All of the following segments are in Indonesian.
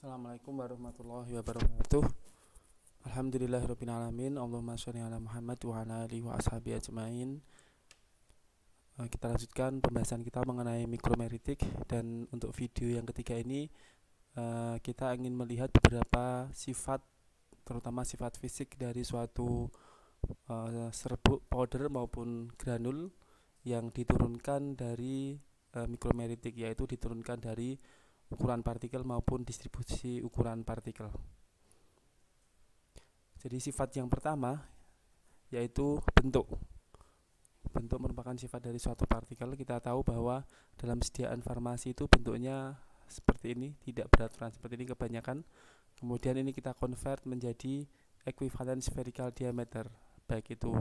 Assalamualaikum warahmatullahi wabarakatuh. Alhamdulillahirabbil alamin. Allahumma shalli ala Muhammad wa ala alihi wa ashabihi ajmain. Kita lanjutkan pembahasan kita mengenai mikromeritik, dan untuk video yang ketiga ini kita ingin melihat beberapa sifat, terutama sifat fisik dari suatu serbuk powder maupun granul yang diturunkan dari mikromeritik, yaitu diturunkan dari ukuran partikel maupun distribusi ukuran partikel. Jadi sifat yang pertama yaitu bentuk. Bentuk merupakan sifat dari suatu partikel. Kita tahu bahwa dalam sediaan farmasi itu bentuknya seperti ini, tidak beraturan seperti ini kebanyakan. Kemudian ini kita convert menjadi equivalent spherical diameter, baik itu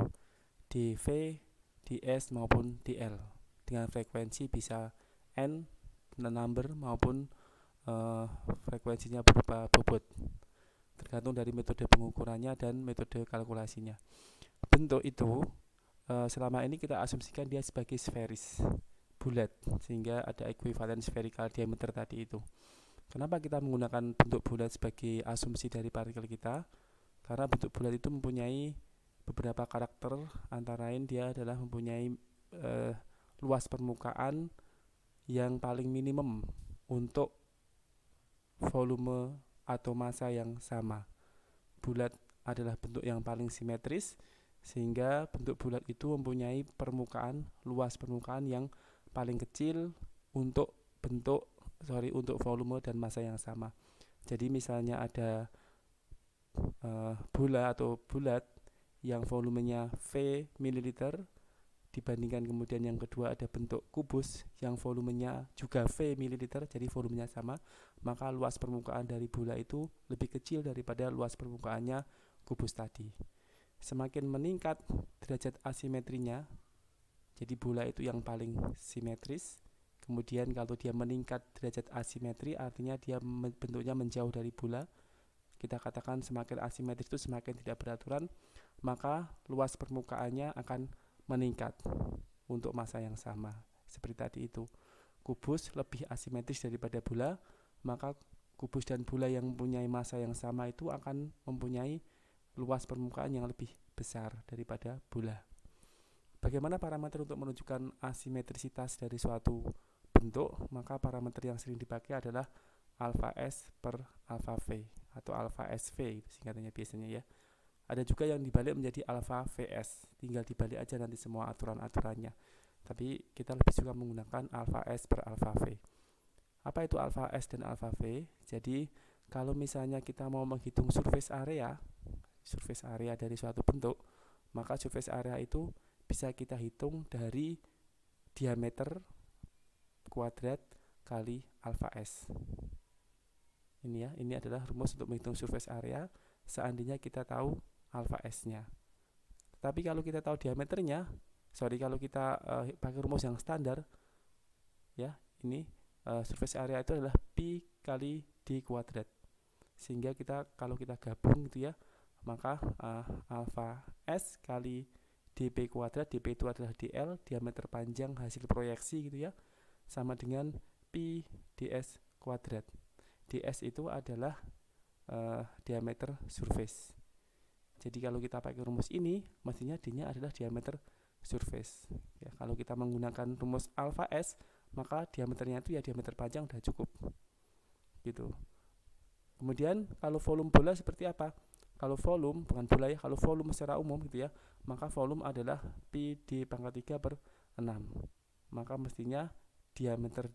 dV, ds maupun dl, dengan frekuensi bisa n number maupun frekuensinya berupa bobot, tergantung dari metode pengukurannya dan metode kalkulasinya. Bentuk itu selama ini kita asumsikan dia sebagai sferis, bulat, sehingga ada equivalent spherical diameter tadi itu. Kenapa kita menggunakan bentuk bulat sebagai asumsi dari partikel kita? Karena bentuk bulat itu mempunyai beberapa karakter, antara lain dia adalah mempunyai luas permukaan yang paling minimum untuk volume atau massa yang sama. Bulat adalah bentuk yang paling simetris, sehingga bentuk bulat itu mempunyai luas permukaan yang paling kecil untuk untuk volume dan massa yang sama. Jadi misalnya ada bola atau bulat yang volumenya V mililiter, dibandingkan kemudian yang kedua ada bentuk kubus yang volumenya juga V mililiter, jadi volumenya sama, maka luas permukaan dari bola itu lebih kecil daripada luas permukaannya kubus tadi. Semakin meningkat derajat asimetrinya, jadi bola itu yang paling simetris. Kemudian kalau dia meningkat derajat asimetri, artinya dia bentuknya menjauh dari bola. Kita katakan semakin asimetris itu semakin tidak beraturan, maka luas permukaannya akan meningkat untuk massa yang sama. Seperti tadi itu, kubus lebih asimetris daripada bola, maka kubus dan bola yang mempunyai massa yang sama itu akan mempunyai luas permukaan yang lebih besar daripada bola. Bagaimana parameter untuk menunjukkan asimetrisitas dari suatu bentuk? Maka parameter yang sering dipakai adalah alpha S per alpha V atau alpha SV singkatannya biasanya ya. Ada juga yang dibalik menjadi alpha VS, tinggal dibalik aja nanti semua aturan-aturannya. Tapi kita lebih suka menggunakan alpha S per alpha V. Apa itu alpha S dan alpha V? Jadi kalau misalnya kita mau menghitung surface area dari suatu bentuk, maka surface area itu bisa kita hitung dari diameter kuadrat kali alpha S. Ini ya, ini adalah rumus untuk menghitung surface area seandainya kita tahu alpha S-nya. Tapi kalau kita tahu diameternya, kalau kita pakai rumus yang standar, ya, ini surface area itu adalah pi kali d kuadrat. Sehingga kalau kita gabung gitu ya, maka alpha S kali dp kuadrat, dp itu adalah dl, diameter panjang hasil proyeksi gitu ya, sama dengan pi ds kuadrat. ds itu adalah diameter surface. Jadi kalau kita pakai rumus ini, mestinya d-nya adalah diameter surface. Ya, kalau kita menggunakan rumus alpha S, maka diameternya itu ya diameter panjang udah cukup. Gitu. Kemudian kalau volume bola seperti apa? Kalau volume, bukan bola ya, kalau volume secara umum gitu ya, maka volume adalah pi d pangkat 3 per 6. Maka mestinya diameter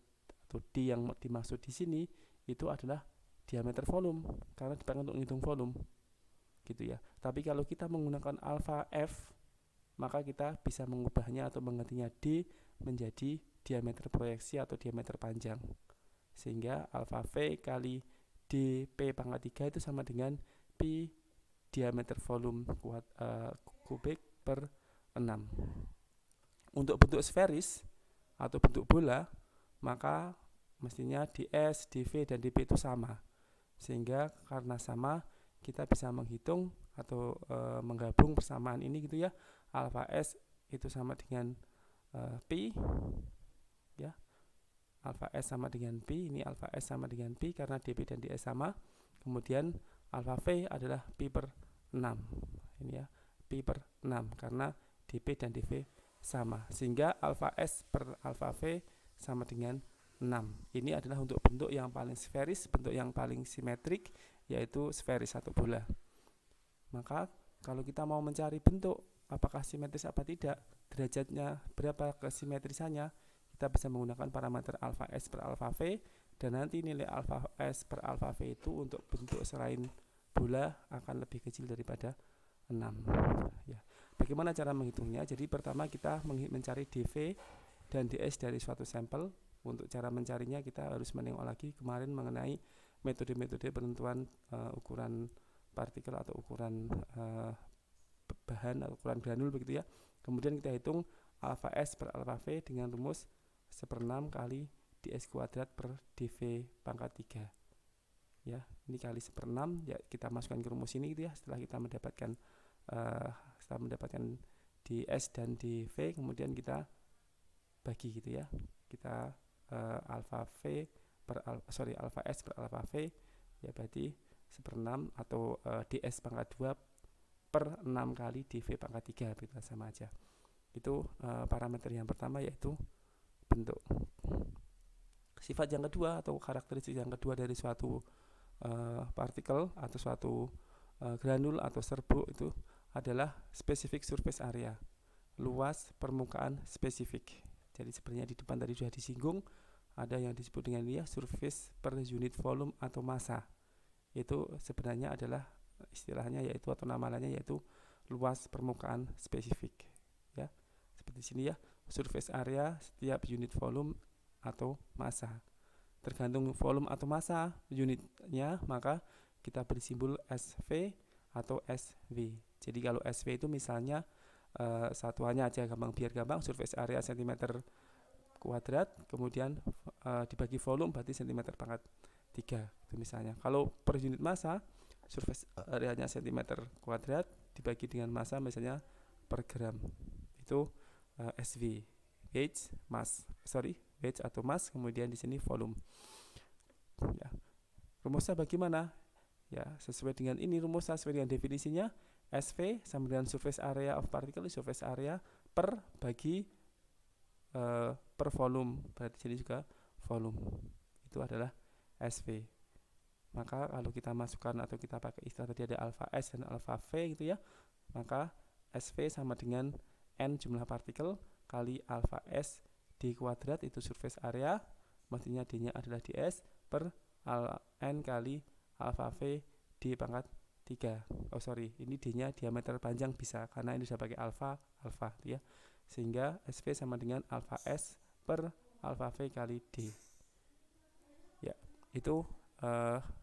atau d yang dimaksud di sini itu adalah diameter volume, karena dipakai untuk menghitung volume. Gitu ya. Tapi kalau kita menggunakan alpha F, maka kita bisa mengubahnya atau menggantinya d menjadi diameter proyeksi atau diameter panjang. Sehingga alpha V kali dp pangkat 3 itu sama dengan pi diameter volume kubik per 6. Untuk bentuk sferis atau bentuk bola, maka mestinya ds, dv, dan dp itu sama. Sehingga karena sama, kita bisa menghitung atau menggabung persamaan ini gitu ya. Alpha S itu sama dengan pi ya. alfa S sama dengan Pi, ini alfa S sama dengan Pi karena dP dan ds sama. Kemudian alfa V adalah Pi per 6. Ini ya, Pi per 6 karena dP dan dV sama. Sehingga alfa S per alfa V sama dengan 6. Ini adalah untuk bentuk yang paling sferis, bentuk yang paling simetrik, yaitu sferis atau bola. Maka kalau kita mau mencari bentuk apakah simetris apa tidak, derajatnya berapa kesimetrisannya, kita bisa menggunakan parameter alfa S per alfa V, dan nanti nilai alfa S per alfa V itu untuk bentuk selain bola akan lebih kecil daripada 6. Ya. Bagaimana cara menghitungnya? Jadi pertama kita mencari dV dan ds dari suatu sampel. Untuk cara mencarinya kita harus menengok lagi kemarin mengenai metode-metode penentuan ukuran partikel atau ukuran bahan atau ukuran granul begitu ya. Kemudian kita hitung alfa S per alfa V dengan rumus 1/6 kali ds kuadrat per dv pangkat 3. Ya, ini kali 1/6 ya, kita masukkan ke rumus ini gitu ya. Setelah kita mendapatkan ds dan dv, kemudian kita bagi gitu ya. Kita alfa S per alfa V ya berarti 1/6 atau ds pangkat 2 per 6 kali dv pangkat 3, begitu sama aja. Itu parameter yang pertama, yaitu bentuk. Sifat yang kedua atau karakteristik yang kedua dari suatu partikel atau suatu granul atau serbuk itu adalah specific surface area, luas permukaan spesifik. Jadi sebenarnya di depan tadi sudah disinggung, ada yang disebut dengan ini ya, surface per unit volume atau massa. Itu sebenarnya adalah istilahnya yaitu atau nama lainnya yaitu luas permukaan spesifik ya. Seperti sini ya, surface area setiap unit volume atau massa. Tergantung volume atau massa unitnya, maka kita beri simbol SV atau SV. Jadi kalau SV itu misalnya satuannya aja biar gampang, surface area cm kuadrat, kemudian dibagi volume berarti cm pangkat 3 itu misalnya. Kalau per unit massa, surface areanya cm kuadrat dibagi dengan massa misalnya per gram, itu SV, weight atau mass, kemudian di sini volume. Ya. Rumusnya bagaimana? Ya, sesuai dengan ini rumusnya, sesuai dengan definisinya, SV sama dengan surface area of particle, surface area per bagi per volume, berarti jadi juga volume. Itu adalah SV. Maka kalau kita masukkan atau kita pakai istilah tadi ada alfa S dan alfa V gitu ya, maka SV sama dengan N jumlah partikel kali alfa S D kuadrat, itu surface area, maksudnya D nya adalah ds, per N kali alfa V D pangkat 3. Ini D nya diameter panjang bisa, karena ini sudah pakai alfa ya. Sehingga SV sama dengan alfa S per alfa V kali D. Ya, itu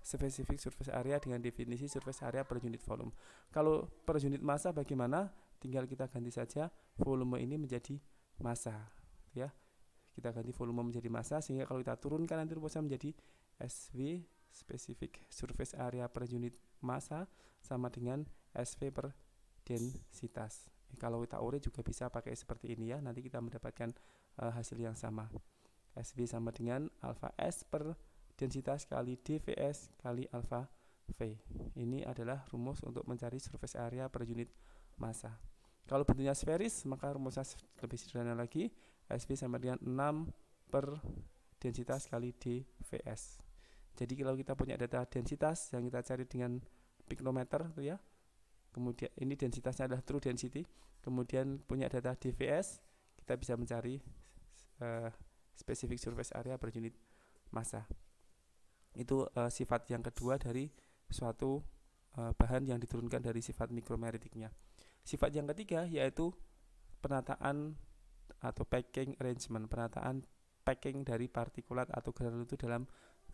spesifik surface area dengan definisi surface area per unit volume. Kalau per unit massa bagaimana? Tinggal kita ganti saja volume ini menjadi massa ya. Kita ganti volume menjadi massa, sehingga kalau kita turunkan nanti rumusnya menjadi SV specific surface area per unit massa sama dengan SV per densitas. Kalau kita urut juga bisa pakai seperti ini ya. Nanti kita mendapatkan hasil yang sama. SV sama dengan alfa S per densitas kali dvs kali alfa V. Ini adalah rumus untuk mencari surface area per unit massa. Kalau bentuknya sferis, maka rumusnya lebih sederhana lagi. SV sama dengan 6 per densitas kali dvs. Jadi kalau kita punya data densitas yang kita cari dengan piknometer itu ya, kemudian ini densitasnya adalah true density, kemudian punya data dvs, kita bisa mencari specific surface area per unit massa. Itu sifat yang kedua dari suatu bahan yang diturunkan dari sifat mikromeritiknya. Sifat yang ketiga yaitu penataan atau packing arrangement, penataan packing dari partikulat atau granul itu dalam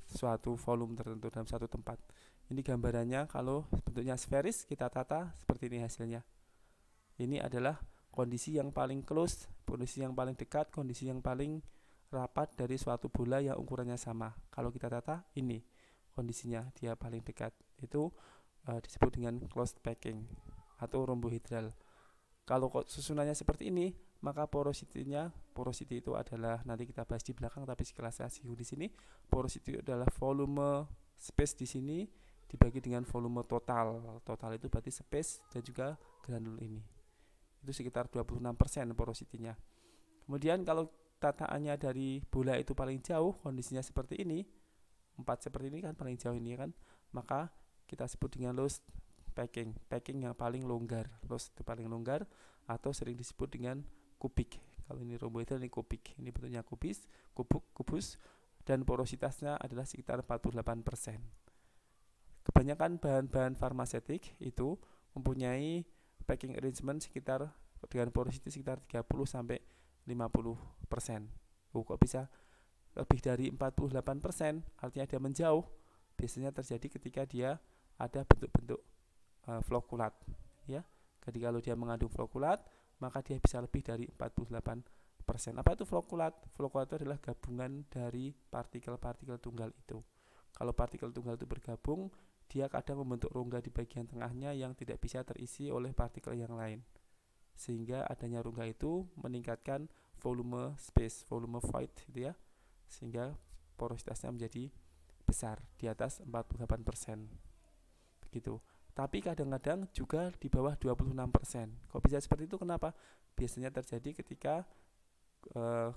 suatu volume tertentu, dalam suatu tempat. Ini gambarannya, kalau bentuknya sferis kita tata seperti ini hasilnya. Ini adalah kondisi yang paling close, kondisi yang paling dekat, kondisi yang paling rapat dari suatu bola yang ukurannya sama. Kalau kita tata ini kondisinya dia paling dekat, itu disebut dengan closed packing atau rombohedral. Kalau susunannya seperti ini, maka porosity itu adalah, nanti kita bahas di belakang tapi sekelas singgung di sini, porosity adalah volume space di sini dibagi dengan volume total. Total itu berarti space dan juga granul ini. Itu sekitar 26% porosity-nya. Kemudian kalau tataannya dari bola itu paling jauh, kondisinya seperti ini, 4 seperti ini kan paling jauh ini kan, maka kita sebut dengan loose packing. Packing yang paling longgar. Loose itu paling longgar atau sering disebut dengan kubik. Kalau ini rhomboeder, ini kubik. Ini bentuknya kubus dan porositasnya adalah sekitar 48%. Kebanyakan bahan-bahan farmasetik itu mempunyai packing arrangement sekitar dengan porosity sekitar 30 sampai 50%. Kok bisa lebih dari 48%? Artinya dia menjauh. Biasanya terjadi ketika dia ada bentuk-bentuk flokulat, ya. Jadi kalau dia mengandung flokulat, maka dia bisa lebih dari 48%. Apa itu flokulat? Flokulat itu adalah gabungan dari partikel-partikel tunggal itu. Kalau partikel tunggal itu bergabung, dia kadang membentuk rongga di bagian tengahnya yang tidak bisa terisi oleh partikel yang lain. Sehingga adanya rongga itu meningkatkan volume space, volume void gitu ya. Sehingga porositasnya menjadi besar di atas 48%. Begitu. Tapi kadang-kadang juga di bawah 26%. Kok bisa seperti itu? Kenapa? Biasanya terjadi ketika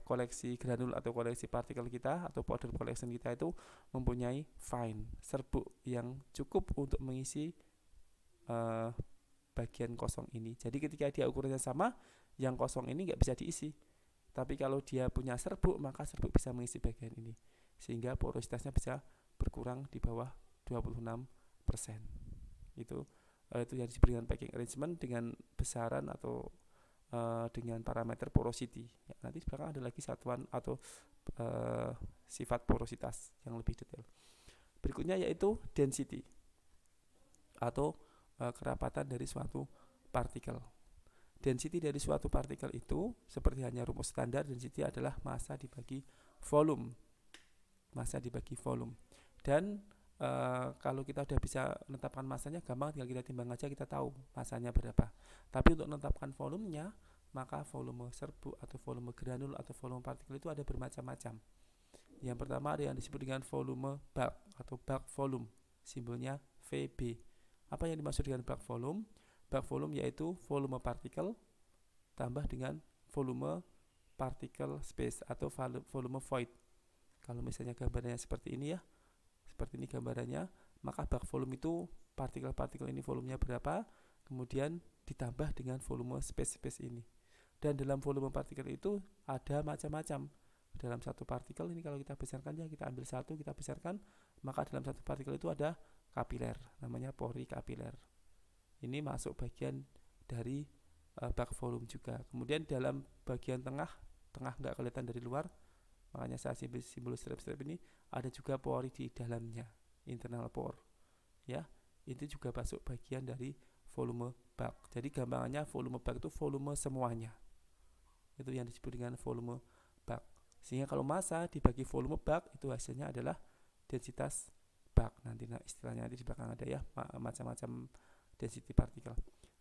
koleksi granul atau koleksi partikel kita atau powder collection kita itu mempunyai fine, serbuk yang cukup untuk mengisi bagian kosong ini. Jadi ketika dia ukurannya sama, yang kosong ini nggak bisa diisi. Tapi kalau dia punya serbuk, maka serbuk bisa mengisi bagian ini. Sehingga porositasnya bisa berkurang di bawah 26%. Itu yang disebut dengan packing arrangement dengan besaran atau dengan parameter porosity. Ya, nanti di belakang ada lagi satuan atau sifat porositas yang lebih detail. Berikutnya yaitu density atau kerapatan dari suatu partikel. Density dari suatu partikel itu seperti hanya rumus standar, density adalah massa dibagi volume. Massa dibagi volume. Dan kalau kita sudah bisa menetapkan masanya, gampang, tinggal kita timbang aja, kita tahu masanya berapa. Tapi untuk menetapkan volumenya, maka volume serbuk atau volume granul atau volume partikel itu ada bermacam-macam. Yang pertama ada yang disebut dengan volume bulk atau bulk volume, simbolnya VB. Apa yang dimaksud dengan bulk volume? Bulk volume yaitu volume partikel tambah dengan volume particle space atau volume void. Kalau misalnya gambarnya seperti ini ya, seperti ini gambarannya, maka bulk volume itu partikel-partikel ini volumenya berapa, kemudian ditambah dengan volume space ini. Dan dalam volume partikel itu ada macam-macam. Dalam satu partikel ini kalau kita besarkan ya, kita ambil satu, kita besarkan, maka dalam satu partikel itu ada kapiler, namanya pori kapiler. Ini masuk bagian dari bulk volume juga. Kemudian dalam bagian tengah nggak kelihatan dari luar, makanya saya simbol strip-strip ini, ada juga pori di dalamnya, internal pore. Ya, itu juga masuk bagian dari volume bulk. Jadi gampangannya volume bulk itu volume semuanya. Itu yang disebut dengan volume bulk. Sehingga kalau massa dibagi volume bulk, itu hasilnya adalah densitas bulk. Nanti istilahnya nanti di belakang ada ya, macam-macam density partikel.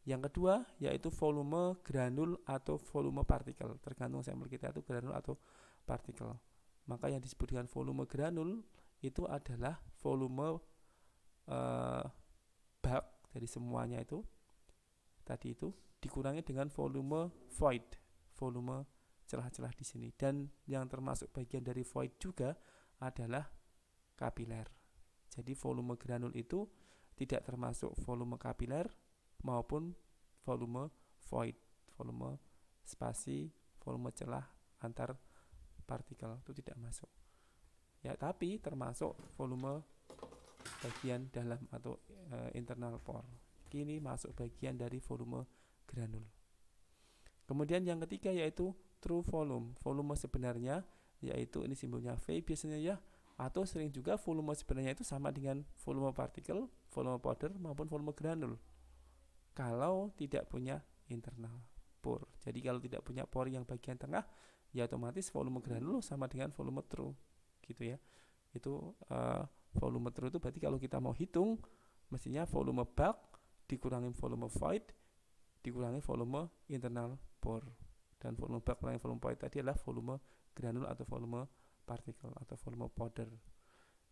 Yang kedua yaitu volume granul atau volume partikel, tergantung sampel kita itu granul atau partikel. Maka yang disebut dengan volume granul itu adalah volume bulk dari semuanya itu tadi itu dikurangi dengan volume void, volume celah-celah di sini. Dan yang termasuk bagian dari void juga adalah kapiler. Jadi volume granul itu tidak termasuk volume kapiler maupun volume void, volume spasi, volume celah antar partikel itu tidak masuk. Ya, tapi termasuk volume bagian dalam atau internal pore. Ini masuk bagian dari volume granul. Kemudian yang ketiga yaitu true volume. Volume sebenarnya yaitu ini simbolnya V biasanya ya, atau sering juga volume sebenarnya itu sama dengan volume partikel, volume powder maupun volume granul. Kalau tidak punya internal pore. Jadi kalau tidak punya pore yang bagian tengah, ya otomatis volume granul sama dengan volume true. Gitu ya. Itu volume true itu berarti kalau kita mau hitung mestinya volume bulk dikurangi volume void dikurangi volume internal pore. Dan volume bag mengurangi volume void tadi adalah volume granul atau volume partikel atau volume powder.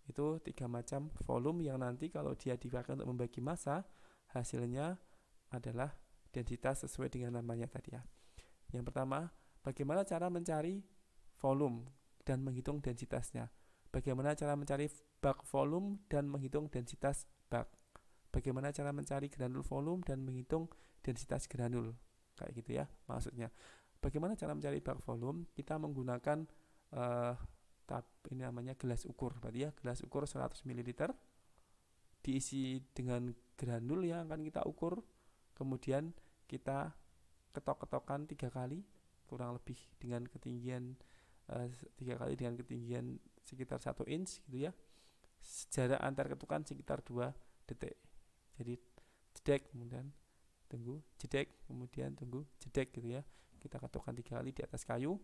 Itu 3 macam volume yang nanti kalau dia dipakai untuk membagi massa, hasilnya adalah densitas sesuai dengan namanya tadi ya. Yang pertama, bagaimana cara mencari volume dan menghitung densitasnya. Bagaimana cara mencari bag volume dan menghitung densitas bag. Bagaimana cara mencari granul volume dan menghitung densitas granul. Kayak gitu ya maksudnya. Bagaimana cara mencari bag volume? Kita menggunakan ini namanya gelas ukur. Berarti ya gelas ukur 100 ml diisi dengan granul yang akan kita ukur. Kemudian kita ketok-ketokan 3 kali kurang lebih dengan ketinggian 3 kali dengan ketinggian sekitar 1 inch gitu ya. Jarak antar ketukan sekitar 2 detik. Jadi jedek kemudian tunggu, jedek kemudian tunggu, jedek gitu ya. Kita ketukkan 3 kali di atas kayu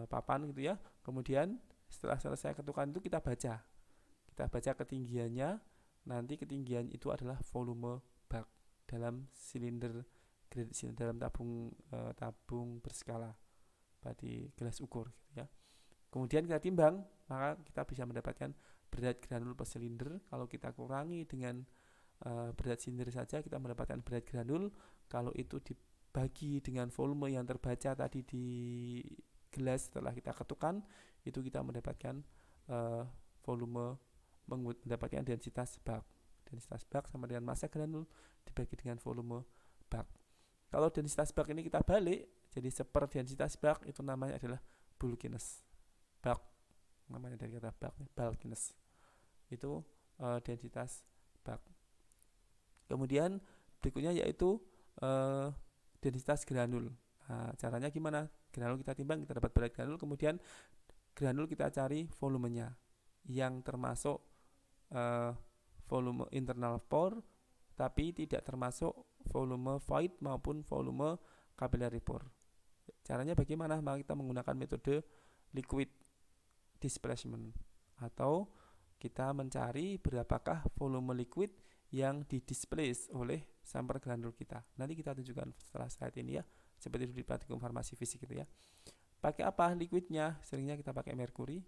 papan gitu ya. Kemudian setelah selesai ketukan itu kita baca. Kita baca ketinggiannya. Nanti ketinggian itu adalah volume bag dalam silinder dalam tabung berskala. Berarti gelas ukur gitu ya. Kemudian kita timbang, maka kita bisa mendapatkan berat granul per silinder. Kalau kita kurangi dengan berat silinder saja, kita mendapatkan berat granul. Kalau itu dibagi dengan volume yang terbaca tadi di gelas setelah kita ketukan, itu kita mendapatkan volume, mendapatkan densitas bag. Densitas bag sama dengan massa granul dibagi dengan volume bag. Kalau densitas bag ini kita balik, jadi seper densitas bag, itu namanya adalah bulkiness. Bag, namanya dari kata bag, bulkiness. Itu densitas bag. Kemudian berikutnya yaitu densitas granul. Nah, caranya gimana? Granul kita timbang, kita dapat berat granul, kemudian granul kita cari volumenya yang termasuk volume internal pore, tapi tidak termasuk volume void maupun volume capillary pore. Caranya bagaimana? Maka kita menggunakan metode liquid displacement, atau kita mencari berapakah volume liquid yang didisplace oleh sampel granul kita. Nanti kita tunjukkan setelah slide ini ya, seperti di praktikum farmasi fisik gitu ya. Pakai apa liquidnya? Seringnya kita pakai merkuri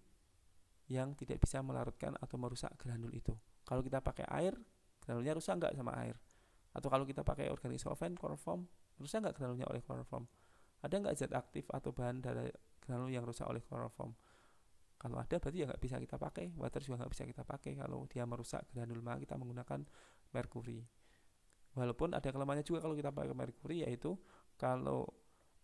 yang tidak bisa melarutkan atau merusak granul itu. Kalau kita pakai air, granulnya rusak nggak sama air? Atau kalau kita pakai organic solvent, chloroform, rusak nggak granulnya oleh chloroform? Ada nggak zat aktif atau bahan dari granul yang rusak oleh chloroform? Kalau ada berarti ya nggak bisa kita pakai. Water juga nggak bisa kita pakai kalau dia merusak granul, maka kita menggunakan merkuri. Walaupun ada kelemahannya juga kalau kita pakai merkuri, yaitu kalau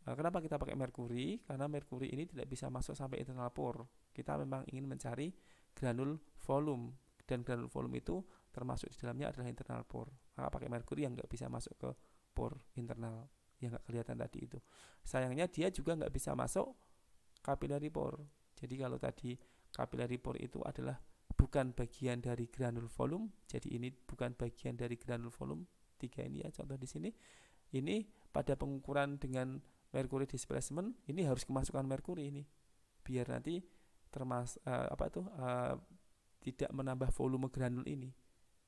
kenapa kita pakai merkuri? Karena merkuri ini tidak bisa masuk sampai internal pore. Kita memang ingin mencari granul volume, dan granul volume itu termasuk di dalamnya adalah internal pore. Maka pakai merkuri yang nggak bisa masuk ke pore internal yang nggak kelihatan tadi itu. Sayangnya dia juga nggak bisa masuk capillary pore. Jadi kalau tadi capillary pore itu adalah bukan bagian dari granul volume, jadi ini bukan bagian dari granul volume. 3 ini ya contoh di sini. Ini pada pengukuran dengan mercury displacement, ini harus kemasukan merkuri ini, biar nanti tidak menambah volume granul ini.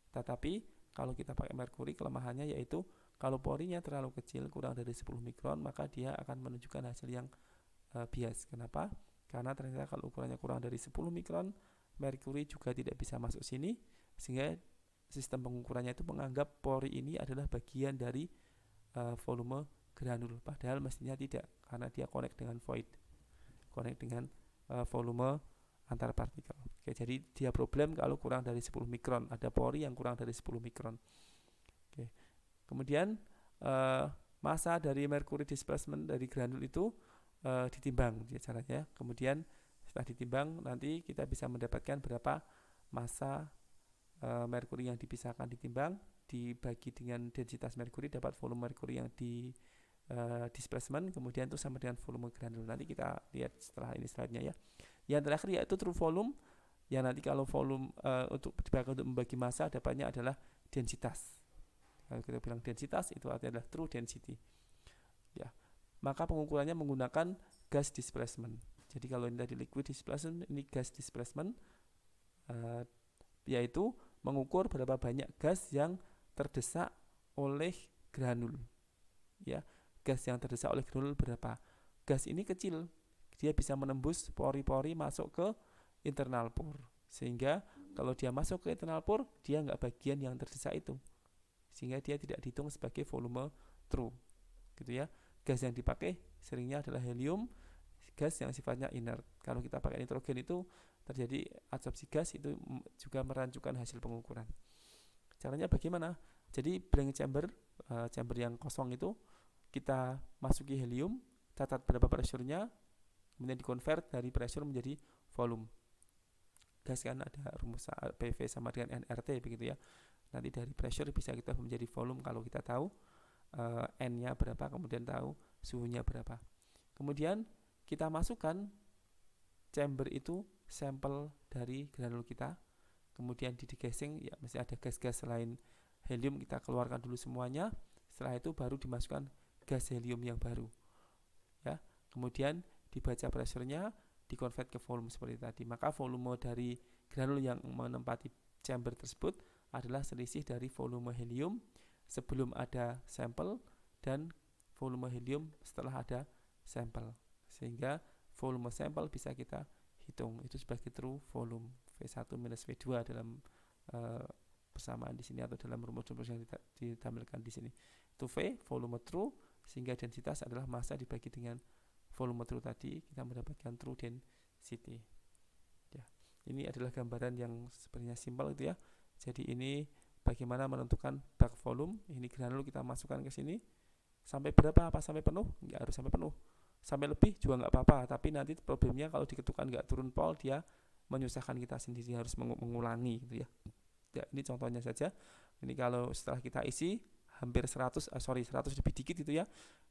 Tetapi kalau kita pakai merkuri, kelemahannya yaitu kalau porinya terlalu kecil, kurang dari 10 mikron, maka dia akan menunjukkan hasil yang bias. Kenapa? Karena ternyata kalau ukurannya kurang dari 10 mikron, merkuri juga tidak bisa masuk sini, sehingga sistem pengukurannya itu menganggap pori ini adalah bagian dari volume granul, padahal mestinya tidak, karena dia connect dengan void, connect dengan volume antar partikel. Oke, jadi dia problem kalau kurang dari 10 mikron, ada pori yang kurang dari 10 mikron. Oke. Kemudian massa dari mercury displacement dari granul itu ditimbang ya caranya. Kemudian setelah ditimbang nanti kita bisa mendapatkan berapa massa merkuri yang dipisahkan, ditimbang, dibagi dengan densitas merkuri, dapat volume merkuri yang di displacement, kemudian itu sama dengan volume granul. Nanti kita lihat setelah ini slide-nya ya. Yang terakhir yaitu true volume, yang nanti kalau volume untuk dipakai untuk membagi massa, dapatnya adalah densitas. Kalau kita bilang densitas, itu adalah true density. Ya, maka pengukurannya menggunakan gas displacement. Jadi kalau ini tadi liquid displacement, ini gas displacement, yaitu mengukur berapa banyak gas yang terdesak oleh granul. Ya, gas yang terdesak oleh granul berapa? gas ini kecil, dia bisa menembus pori-pori masuk ke internal pore, sehingga kalau dia masuk ke internal pore, dia nggak bagian yang terdesak itu, sehingga dia tidak dihitung sebagai volume true, gitu ya. Gas yang dipakai seringnya adalah helium, gas yang sifatnya inert. Kalau kita pakai nitrogen itu terjadi adsorpsi gas, itu juga merancukan hasil pengukuran. Caranya bagaimana? Jadi blank chamber, chamber yang kosong itu kita masuki helium, catat berapa pressure-nya, kemudian dikonvert dari pressure menjadi volume. Gas kan ada rumus PV sama dengan nRT begitu ya. Nanti dari pressure bisa kita menjadi volume kalau kita tahu N-nya berapa, kemudian tahu suhunya berapa. Kemudian kita masukkan chamber itu sampel dari granul kita, kemudian di degassing, ya mesti ada gas-gas selain helium, kita keluarkan dulu semuanya. Setelah itu baru dimasukkan gas helium yang baru, ya. Kemudian dibaca pressure-nya, dikonvert ke volume seperti tadi. Maka volume dari granul yang menempati chamber tersebut adalah selisih dari volume helium sebelum ada sampel dan volume helium setelah ada sampel, sehingga volume sampel bisa kita hitung itu sebagai true volume V1 minus V2 dalam persamaan di sini, atau dalam rumus-rumus yang ditampilkan di sini. Itu V, volume true, sehingga densitas adalah massa dibagi dengan volume true tadi, kita mendapatkan true density. Ya, ini adalah gambaran yang sebenarnya simpel itu ya. Jadi ini bagaimana menentukan bulk volume. Ini granul kita masukkan ke sini. Sampai berapa? Apa sampai penuh? Nggak harus sampai penuh. Sampai lebih juga nggak apa-apa. Tapi nanti problemnya kalau diketukan nggak turun pol, dia menyusahkan kita sendiri, harus mengulangi gitu ya. Ya, ini contohnya saja. Ini kalau setelah kita isi hampir 100 lebih dikit itu ya.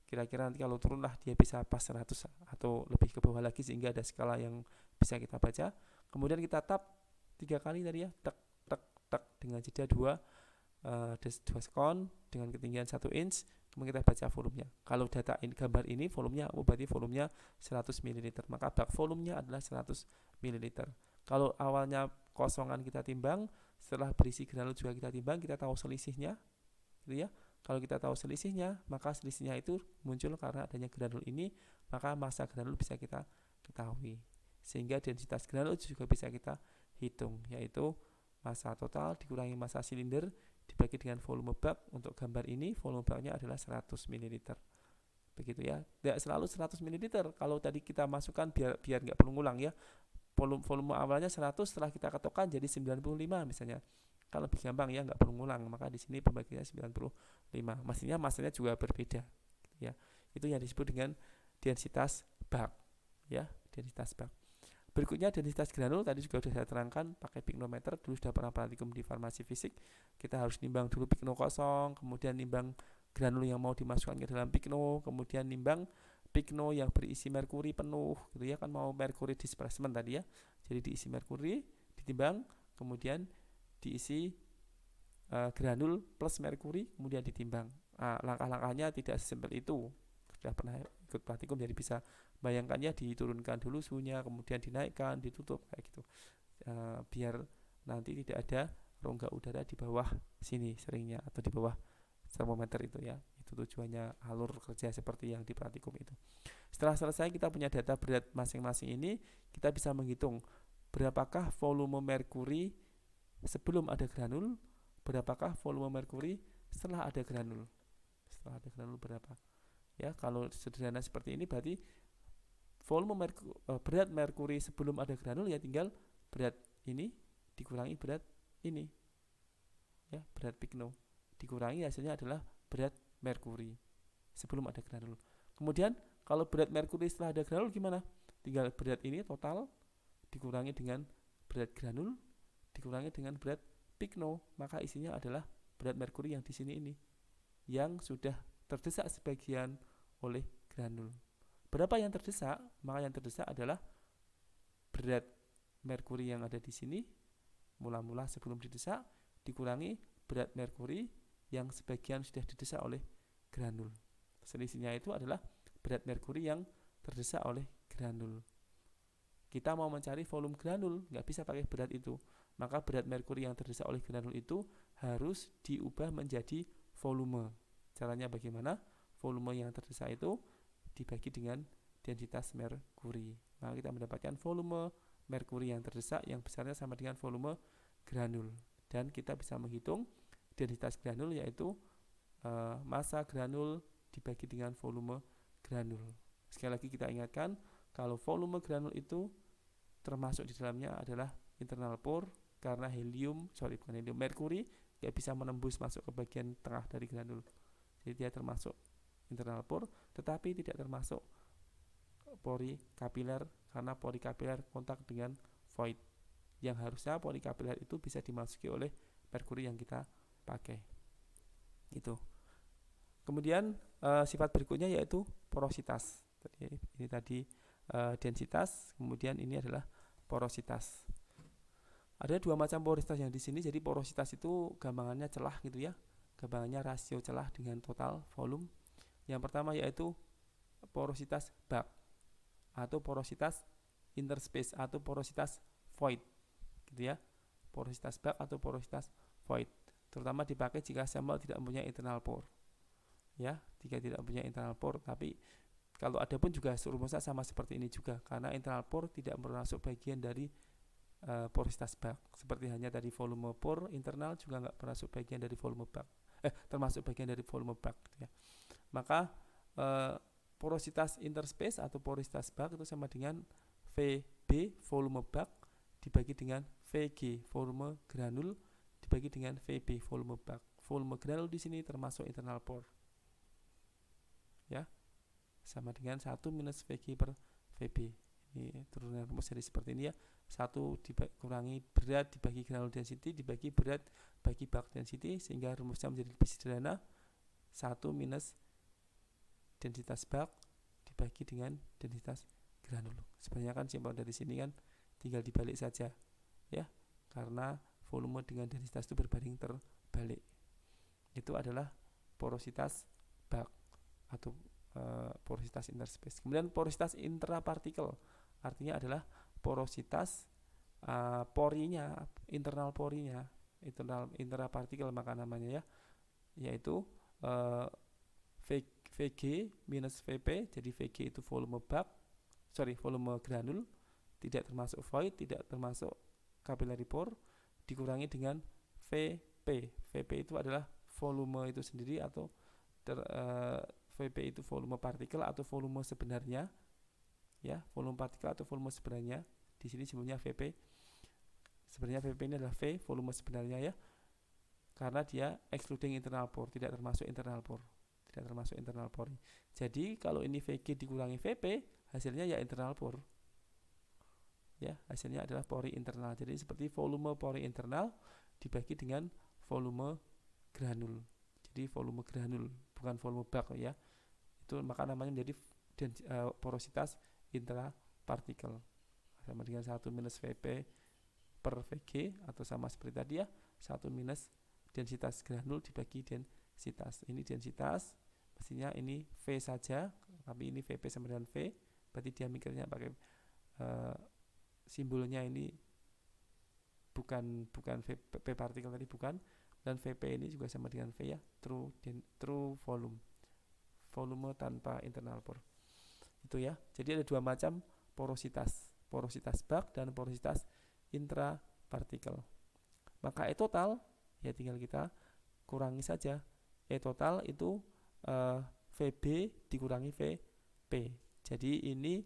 Kira-kira nanti kalau turun lah dia bisa pas 100 atau lebih ke bawah lagi, sehingga ada skala yang bisa kita baca. Kemudian kita tap 3 kali tadi ya, tek tek tek, dengan jeda 2 sekon dengan ketinggian 1 inch. Kemudian kita baca volumenya. Kalau data ini, gambar ini volumenya, berarti volumenya 100 ml, maka bulk volumenya adalah 100 ml. Kalau awalnya kosongan kita timbang, setelah berisi granul juga kita timbang, kita tahu selisihnya gitu ya. Kalau kita tahu selisihnya, maka selisihnya itu muncul karena adanya granul ini, maka massa granul bisa kita ketahui, sehingga densitas granul juga bisa kita hitung, yaitu massa total dikurangi massa silinder dibagi dengan volume bulk. Untuk gambar ini volume bulknya adalah 100 ml, begitu ya. Tidak selalu 100 ml. Kalau tadi kita masukkan, biar nggak perlu ngulang ya, volume awalnya 100, setelah kita ketukkan jadi 95 misalnya. Kalau lebih gampang ya, nggak perlu ngulang, maka di sini pembagiannya 95. Maksudnya masanya juga berbeda ya. Itu yang disebut dengan densitas bulk ya, densitas bulk. Berikutnya densitas granul, tadi juga sudah saya terangkan pakai piknometer. Dulu sudah pernah praktikum di farmasi fisik. Kita harus nimbang dulu pikno kosong, kemudian nimbang granul yang mau dimasukkan ke dalam pikno, kemudian nimbang pikno yang berisi merkuri penuh gitu ya, kan mau merkuri displacement tadi ya. Jadi diisi merkuri, ditimbang, kemudian diisi granul plus merkuri, kemudian ditimbang. Langkah-langkahnya tidak sesimpel itu. Sudah pernah ikut praktikum, jadi bisa bayangkannya, diturunkan dulu suhunya, kemudian dinaikkan, ditutup kayak gitu, biar nanti tidak ada rongga udara di bawah sini seringnya, atau di bawah termometer itu ya. Itu tujuannya alur kerja seperti yang di praktikum itu. Setelah selesai kita punya data berat masing-masing ini, kita bisa menghitung berapakah volume merkuri sebelum ada granul, berapakah volume merkuri setelah ada granul. Setelah ada granul berapa? Ya, kalau sederhana seperti ini berarti volume berat merkuri sebelum ada granul ya tinggal berat ini dikurangi berat ini. Ya, berat pikno dikurangi, hasilnya adalah berat merkuri sebelum ada granul. Kemudian kalau berat merkuri setelah ada granul gimana? Tinggal berat ini total dikurangi dengan berat granul dikurangi dengan berat pikno, maka isinya adalah berat merkuri yang di sini ini, yang sudah terdesak sebagian oleh granul. Berapa yang terdesak? Maka yang terdesak adalah berat merkuri yang ada di sini mula-mula sebelum didesak dikurangi berat merkuri yang sebagian sudah didesak oleh granul. Selisihnya itu adalah berat merkuri yang terdesak oleh granul. Kita mau mencari volume granul, nggak bisa pakai berat itu. Maka berat merkuri yang terdesak oleh granul itu harus diubah menjadi volume. Caranya bagaimana? Volume yang terdesak itu dibagi dengan densitas merkuri. Maka kita mendapatkan volume merkuri yang terdesak yang besarnya sama dengan volume granul. Dan kita bisa menghitung densitas granul, yaitu massa granul dibagi dengan volume granul. Sekali lagi kita ingatkan, kalau volume granul itu termasuk di dalamnya adalah internal pore, karena merkuri nggak bisa menembus masuk ke bagian tengah dari granul. Jadi dia termasuk internal pore, tetapi tidak termasuk pori kapiler, karena pori kapiler kontak dengan void. Yang harusnya pori kapiler itu bisa dimasuki oleh merkuri yang kita pakai. Itu. Kemudian sifat berikutnya yaitu porositas. Ini tadi densitas, kemudian ini adalah porositas. Ada dua macam porositas yang di sini. Jadi porositas itu gampangannya celah gitu ya. Gampangannya rasio celah dengan total volume. Yang pertama yaitu porositas bag atau porositas interspace atau porositas void gitu ya. Porositas bag atau porositas void terutama dipakai jika sampel tidak mempunyai internal pore. Ya, jika tidak mempunyai internal pore, tapi kalau ada pun juga rumusnya sama seperti ini juga, karena internal pore tidak termasuk bagian dari porositas bag. Seperti hanya tadi volume pore internal juga nggak termasuk bagian dari volume bag. Termasuk bagian dari volume bag gitu ya. Maka porositas interspace atau porositas bag itu sama dengan VB volume bag dibagi dengan VG volume granul dibagi dengan VB volume bag. Volume granul di sini termasuk internal pore. Ya. Sama dengan 1 minus VG per VB. Ini turunan rumus jadi seperti ini ya. 1 dikurangi berat dibagi granul density dibagi berat bagi bag density, sehingga rumusnya menjadi lebih sederhana. 1 minus densitas bag dibagi dengan densitas granul. Sebenarnya kan simpel dari sini kan, tinggal dibalik saja ya, karena volume dengan densitas itu berbanding terbalik. Itu adalah porositas bag atau porositas interspace. Kemudian porositas intrapartikel artinya adalah porositas porinya, internal porinya, intrapartikel maka namanya ya, yaitu VG minus VP. Jadi VG itu volume granul, tidak termasuk void, tidak termasuk capillary pore, dikurangi dengan VP. VP itu adalah volume itu sendiri atau VP itu volume partikel atau volume sebenarnya ya, volume partikel atau volume sebenarnya. Di sini sebutnya VP. Sebenarnya VP ini adalah V, volume sebenarnya ya, karena dia excluding internal pore, tidak termasuk internal pore. Jadi kalau ini VG dikurangi VP, hasilnya ya internal pore. Ya, hasilnya adalah pori internal. Jadi seperti volume pori internal dibagi dengan volume granul. Jadi volume granul, bukan volume bag ya. Itu maka namanya menjadi porositas intrapartikel. Sama dengan 1 minus VP per VG atau sama seperti tadi ya, 1 minus densitas granul dibagi densitas. Ini densitas, mestinya ini V saja, tapi ini VP sama dengan V, berarti diameternya pakai simbolnya ini bukan P partikel tadi, bukan, dan VP ini juga sama dengan V ya, true volume tanpa internal pore. Itu ya. Jadi ada dua macam porositas bag dan porositas intrapartikel. Maka E total ya tinggal kita kurangi saja. E total itu VB dikurangi VP. Jadi ini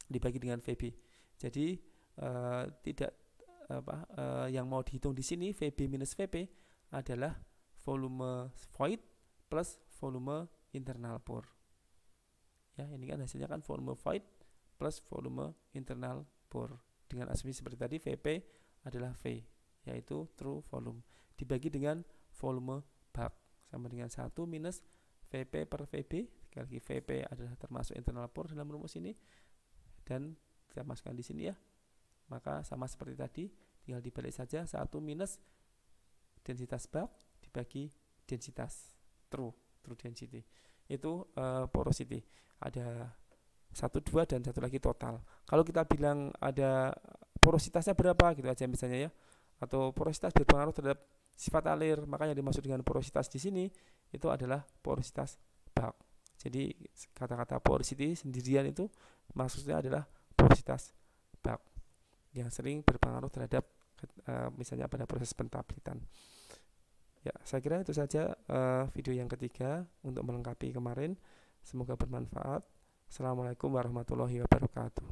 dibagi dengan VB. Jadi yang mau dihitung di sini VB minus VP adalah volume void plus volume internal pore. Ya, ini kan hasilnya kan volume void plus volume internal pore. Dengan asumsi seperti tadi, VP adalah V, yaitu true volume, dibagi dengan volume bag sama dengan 1 minus VP per VB. Sekali lagi VP adalah termasuk internal pore dalam rumus ini, dan kita masukkan di sini ya. Maka sama seperti tadi, tinggal dibalik saja, 1 minus densitas bag dibagi densitas true density. Itu porosity. Ada 1, 2 dan satu lagi total. Kalau kita bilang ada porositasnya berapa gitu aja misalnya ya, atau porositas berpengaruh terhadap sifat alir, maka yang dimaksud dengan porositas di sini itu adalah porositas bag. Jadi kata-kata porosity sendirian itu maksudnya adalah porositas bak yang sering berpengaruh terhadap misalnya pada proses pentablitan. Ya, saya kira itu saja video yang ketiga untuk melengkapi kemarin. Semoga bermanfaat. Assalamualaikum warahmatullahi wabarakatuh.